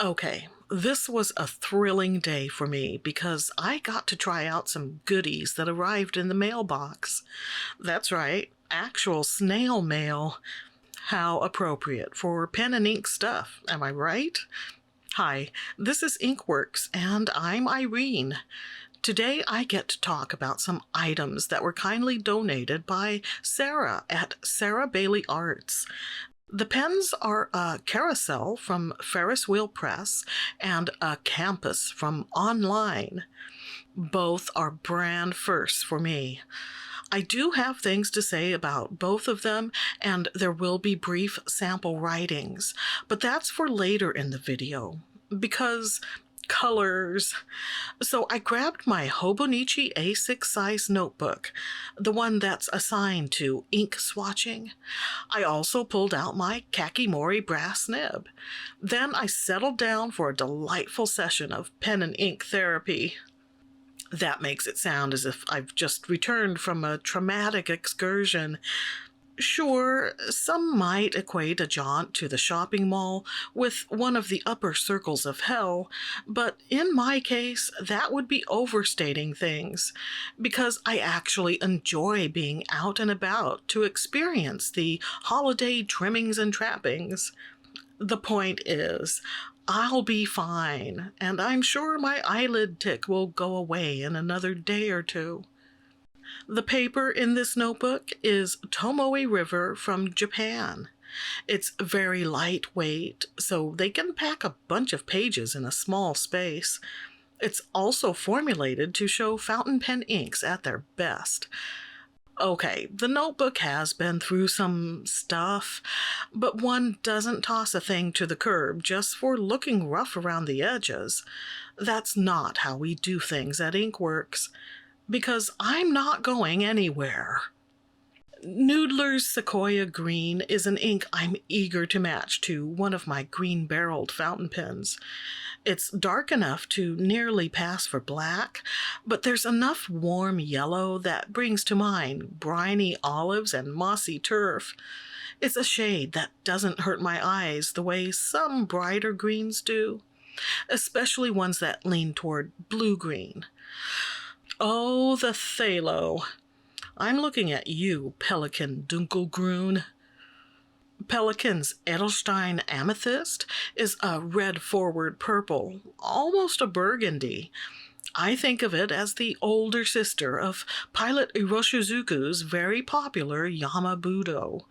Okay, this was a thrilling day for me because I got to try out some goodies that arrived in the mailbox. That's right, actual snail mail. How appropriate for pen and ink stuff, am I right? Hi, this is Inkworks, and I'm Irene. Today I get to talk about some items that were kindly donated by Sarah at Sarah Bailey Arts. The pens are a Carousel from Ferris Press and a Campus from Online. Both are brand firsts for me. I do have things to say about both of them, and there will be brief sample writings, but that's for later in the video, because colors. So I grabbed my Hobonichi A6 size notebook, the one that's assigned to ink swatching. I also pulled out my Kakimori brass nib. Then I settled down for a delightful session of pen and ink therapy. That makes it sound as if I've just returned from a traumatic excursion. Sure, some might equate a jaunt to the shopping mall with one of the upper circles of hell, but in my case, that would be overstating things, because I actually enjoy being out and about to experience the holiday trimmings and trappings. The point is, I'll be fine, and I'm sure my eyelid tick will go away in another day or two. The paper in this notebook is Tomoe River from Japan. It's very lightweight, so they can pack a bunch of pages in a small space. It's also formulated to show fountain pen inks at their best. Okay, the notebook has been through some stuff, but one doesn't toss a thing to the curb just for looking rough around the edges. That's not how we do things at Inkworks, because I'm not going anywhere. Noodler's Sequoia Green is an ink I'm eager to match to one of my green-barreled fountain pens. It's dark enough to nearly pass for black, but there's enough warm yellow that brings to mind briny olives and mossy turf. It's a shade that doesn't hurt my eyes the way some brighter greens do, especially ones that lean toward blue-green. Oh, the phthalo. I'm looking at you, Pelikan Dunkelgrün. Pelikan's Edelstein Amethyst is a red forward purple, almost a burgundy. I think of it as the older sister of Pilot Iroshizuku's very popular Yamabudo.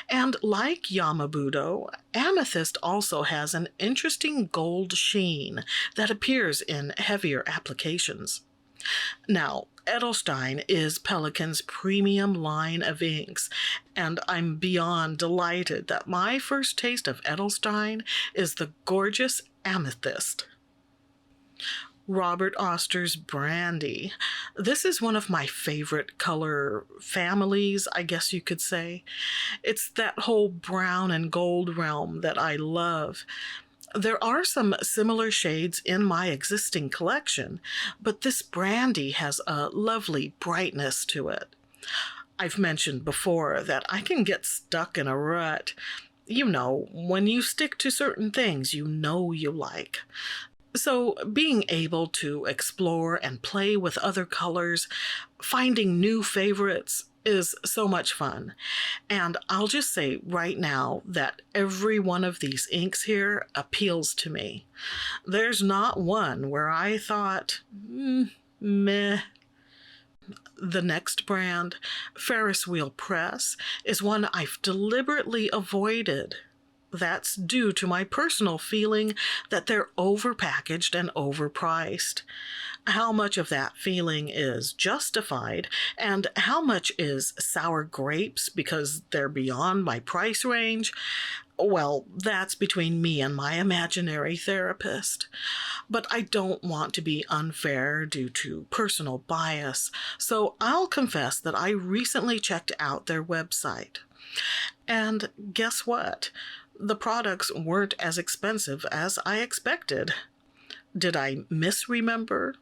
And like Yamabudo, Amethyst also has an interesting gold sheen that appears in heavier applications. Now, Edelstein is Pelikan's premium line of inks, and I'm beyond delighted that my first taste of Edelstein is the gorgeous Amethyst. Robert Oster's Brandy. This is one of my favorite color families, I guess you could say. It's that whole brown and gold realm that I love. There are some similar shades in my existing collection, but this brandy has a lovely brightness to it. I've mentioned before that I can get stuck in a rut. You know, when you stick to certain things you know you like. So being able to explore and play with other colors, finding new favorites, is so much fun. And I'll just say right now that every one of these inks here appeals to me. There's not one where I thought, meh. The next brand, Ferris Press, is one I've deliberately avoided. That's due to my personal feeling that they're overpackaged and overpriced. How much of that feeling is justified and how much is sour grapes because they're beyond my price range? Well, that's between me and my imaginary therapist. But I don't want to be unfair due to personal bias, so I'll confess that I recently checked out their website. And guess what? The products weren't as expensive as I expected. Did I misremember?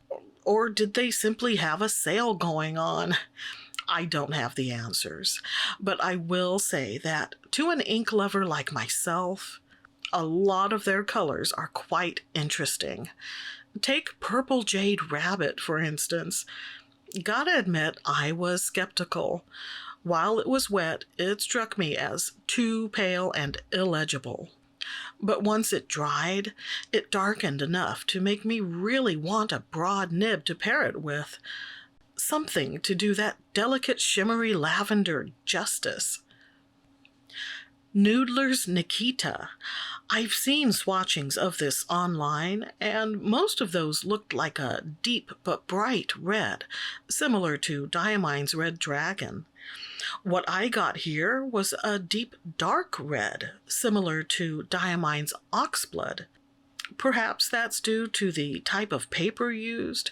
Or did they simply have a sale going on? I don't have the answers, but I will say that to an ink lover like myself, A lot of their colors are quite interesting. Take Purple Jade Rabbit, for instance. Gotta admit, I was skeptical. While it was wet, it struck me as too pale and illegible. But once it dried, it darkened enough to make me really want a broad nib to pair it with. Something to do that delicate shimmery lavender justice. Noodler's Nikita. I've seen swatchings of this online, and most of those looked like a deep but bright red, similar to Diamine's Red Dragon. What I got here was a deep dark red, similar to Diamine's Oxblood. Perhaps that's due to the type of paper used.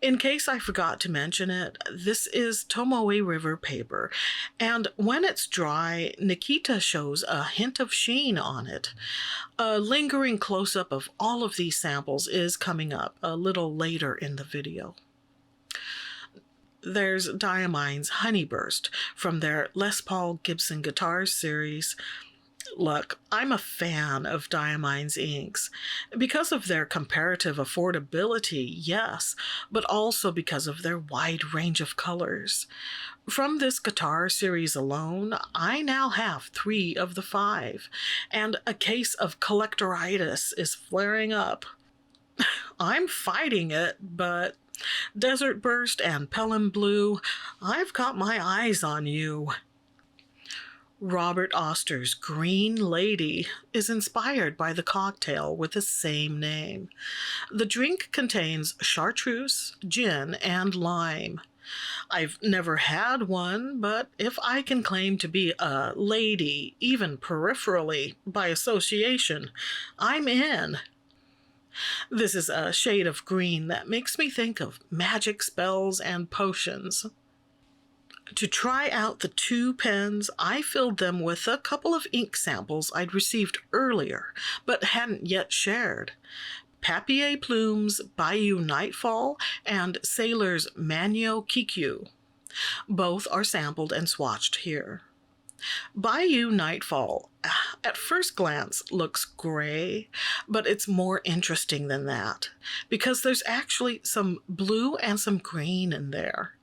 In case I forgot to mention it, this is Tomoe River paper, and when it's dry, Nikita shows a hint of sheen on it. A lingering close-up of all of these samples is coming up a little later in the video. There's Diamine's Honeyburst from their Les Paul Gibson Guitars series. Look, I'm a fan of Diamine's inks because of their comparative affordability, yes, but also because of their wide range of colors. From this guitar series alone, I now have 3 of the 5, and a case of collectoritis is flaring up. I'm fighting it, but Desert Burst and Pelham Blue, I've got my eyes on you. Robert Oster's Green Lady is inspired by the cocktail with the same name. The drink contains chartreuse, gin, and lime. I've never had one, but if I can claim to be a lady, even peripherally, by association, I'm in. This is a shade of green that makes me think of magic spells and potions. To try out the 2 pens, I filled them with a couple of ink samples I'd received earlier, but hadn't yet shared. Papier Plume's Bayou Nightfall and Sailor's Manyo Kikyu. Both are sampled and swatched here. Bayou Nightfall, at first glance, looks gray, but it's more interesting than that, because there's actually some blue and some green in there.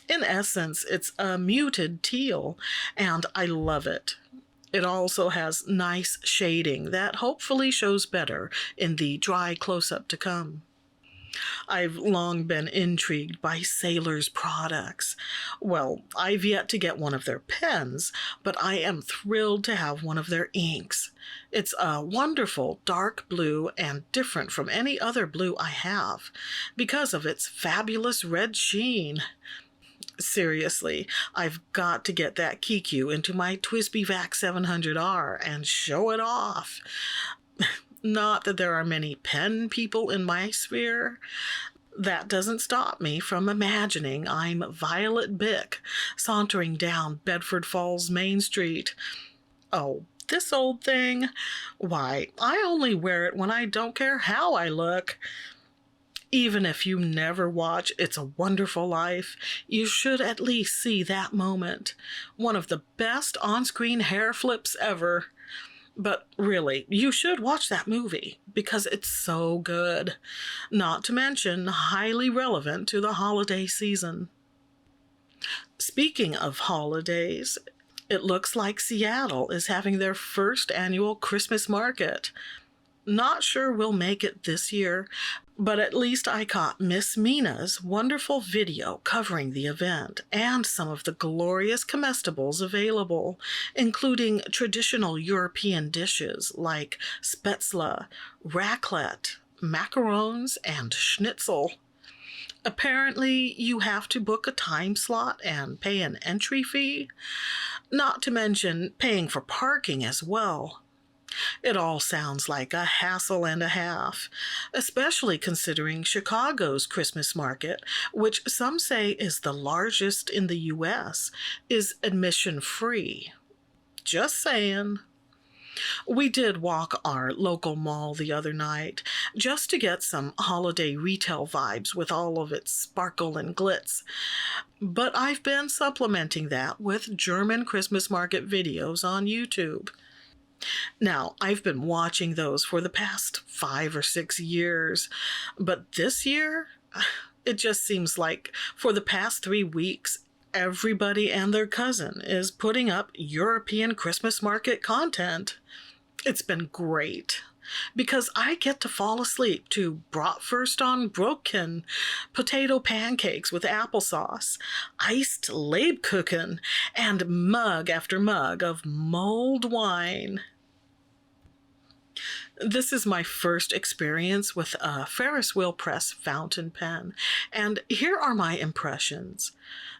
In essence, it's a muted teal, and I love it. It also has nice shading that hopefully shows better in the dry close-up to come. I've long been intrigued by Sailor's products. Well, I've yet to get one of their pens, but I am thrilled to have one of their inks. It's a wonderful dark blue and different from any other blue I have, because of its fabulous red sheen. Seriously, I've got to get that Kikyu into my TWSBI VAC 700R and show it off. Not that there are many pen people in my sphere. That doesn't stop me from imagining I'm Violet Bick sauntering down Bedford Falls Main Street. Oh, this old thing? Why, I only wear it when I don't care how I look. Even if you never watch It's a Wonderful Life, you should at least see that moment. One of the best on-screen hair flips ever. But really, you should watch that movie because it's so good. Not to mention highly relevant to the holiday season. Speaking of holidays, it looks like Seattle is having their first annual Christmas market. Not sure we'll make it this year, but at least I caught Miss Mina's wonderful video covering the event and some of the glorious comestibles available, including traditional European dishes like spätzle, raclette, macarons, and schnitzel. Apparently, you have to book a time slot and pay an entry fee, not to mention paying for parking as well. It all sounds like a hassle and a half, especially considering Chicago's Christmas market, which some say is the largest in the U.S., is admission free. Just saying. We did walk our local mall the other night just to get some holiday retail vibes with all of its sparkle and glitz, but I've been supplementing that with German Christmas market videos on YouTube. Now, I've been watching those for the past 5 or 6 years, but this year, it just seems like for the past 3 weeks, everybody and their cousin is putting up European Christmas market content. It's been great because I get to fall asleep to bratwurst on Brötchen, potato pancakes with applesauce, iced Lebkuchen, and mug after mug of mulled wine. This is my first experience with a Ferris wheel press fountain pen, and here are my impressions.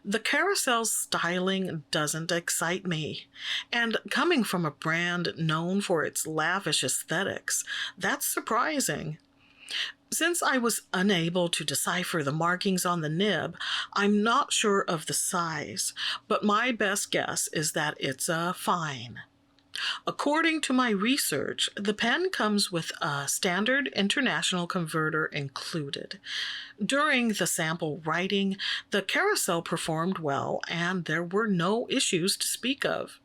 The Carousel's styling doesn't excite me, and coming from a brand known for its lavish aesthetics, that's surprising. Since I was unable to decipher the markings on the nib, I'm not sure of the size, but my best guess is that it's a fine. According to my research, the pen comes with a standard international converter included. During the sample writing, the Carousel performed well and there were no issues to speak of.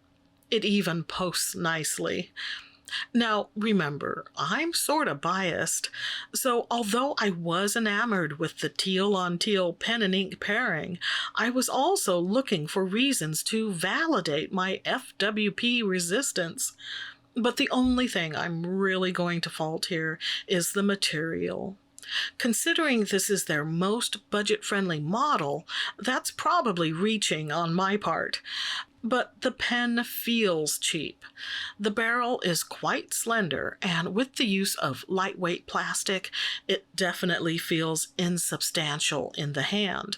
It even posts nicely. Now, remember, I'm sort of biased, so although I was enamored with the teal on teal pen and ink pairing, I was also looking for reasons to validate my FWP resistance. But the only thing I'm really going to fault here is the material. Considering this is their most budget-friendly model, that's probably reaching on my part. But the pen feels cheap. The barrel is quite slender, and with the use of lightweight plastic, it definitely feels insubstantial in the hand.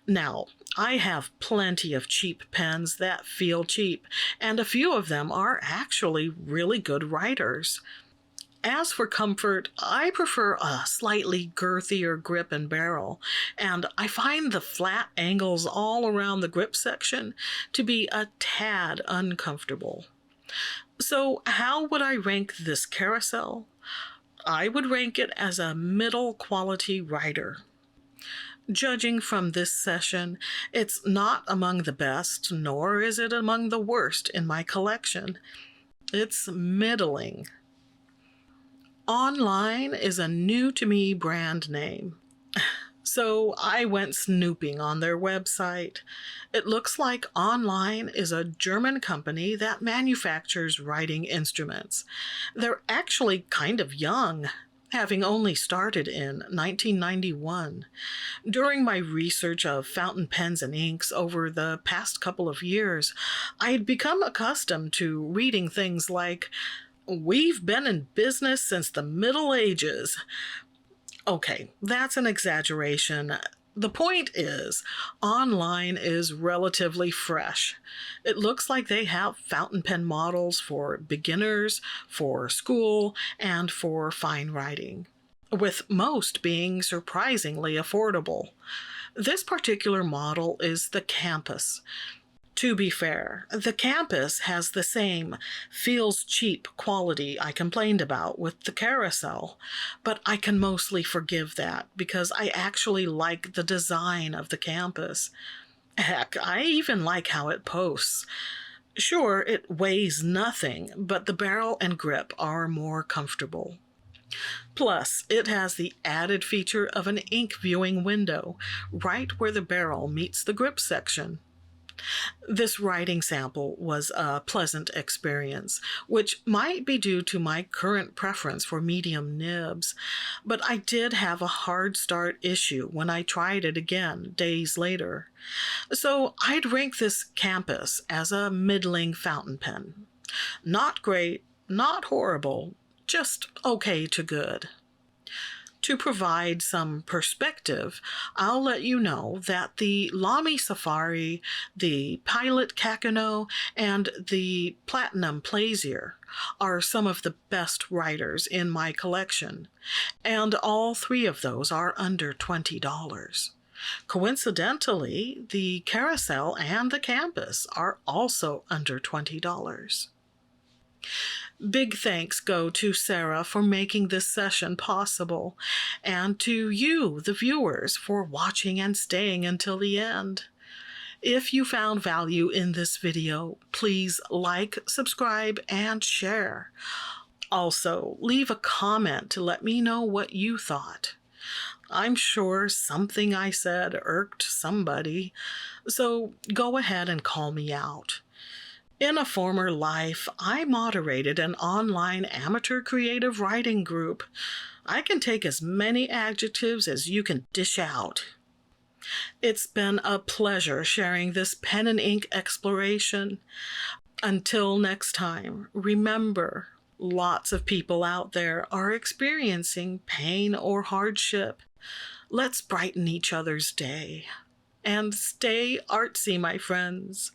Now, I have plenty of cheap pens that feel cheap, and a few of them are actually really good writers. As for comfort, I prefer a slightly girthier grip and barrel, and I find the flat angles all around the grip section to be a tad uncomfortable. So how would I rank this Carousel? I would rank it as a middle quality writer. Judging from this session, it's not among the best, nor is it among the worst in my collection. It's middling. Online is a new-to-me brand name, so I went snooping on their website. It looks like Online is a German company that manufactures writing instruments. They're actually kind of young, having only started in 1991. During my research of fountain pens and inks over the past couple of years, I had become accustomed to reading things like, "We've been in business since the Middle Ages." Okay, that's an exaggeration. The point is, Online is relatively fresh. It looks like they have fountain pen models for beginners, for school, and for fine writing, with most being surprisingly affordable. This particular model is the Campus. To be fair, the Campus has the same feels cheap quality I complained about with the Carousel, but I can mostly forgive that because I actually like the design of the Campus. Heck, I even like how it posts. Sure, it weighs nothing, but the barrel and grip are more comfortable. Plus, it has the added feature of an ink viewing window, right where the barrel meets the grip section. This writing sample was a pleasant experience, which might be due to my current preference for medium nibs, but I did have a hard start issue when I tried it again days later. So I'd rank this Campus as a middling fountain pen. Not great, not horrible, just okay to good. To provide some perspective, I'll let you know that the Lamy Safari, the Pilot Kakano, and the Platinum Plaisir are some of the best writers in my collection, and all three of those are under $20. Coincidentally, the Carousel and the Campus are also under $20. Big thanks go to Sarah for making this session possible, and to you, the viewers, for watching and staying until the end. If you found value in this video, please like, subscribe, and share. Also, leave a comment to let me know what you thought. I'm sure something I said irked somebody, so go ahead and call me out. In a former life, I moderated an online amateur creative writing group. I can take as many adjectives as you can dish out. It's been a pleasure sharing this pen and ink exploration. Until next time, remember, lots of people out there are experiencing pain or hardship. Let's brighten each other's day. And stay artsy, my friends.